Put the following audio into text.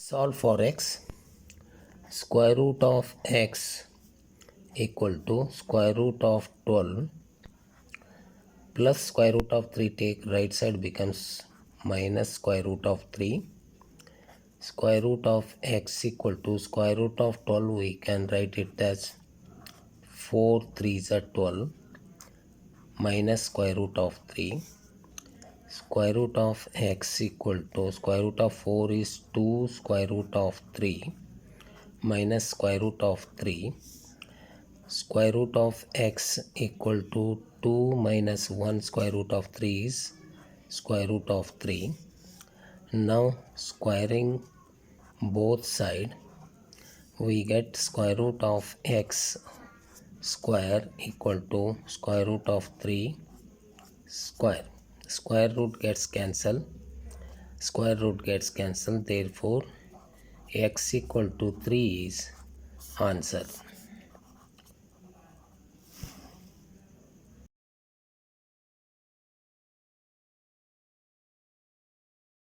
Solve for x. Square root of x equal to square root of 12 plus square root of 3. Take right side becomes minus square root of 3. Square root of x equal to square root of 12. We can write it as 4 3s are 12 minus square root of 3. Square root of x equal to square root of 4 is 2 square root of 3 minus square root of 3. Square root of x equal to 2 minus 1 square root of 3 is square root of 3. Now squaring both side, we get square root of x square equal to square root of 3 square. Square root gets cancelled, square root gets cancelled, therefore x equal to 3 is answer.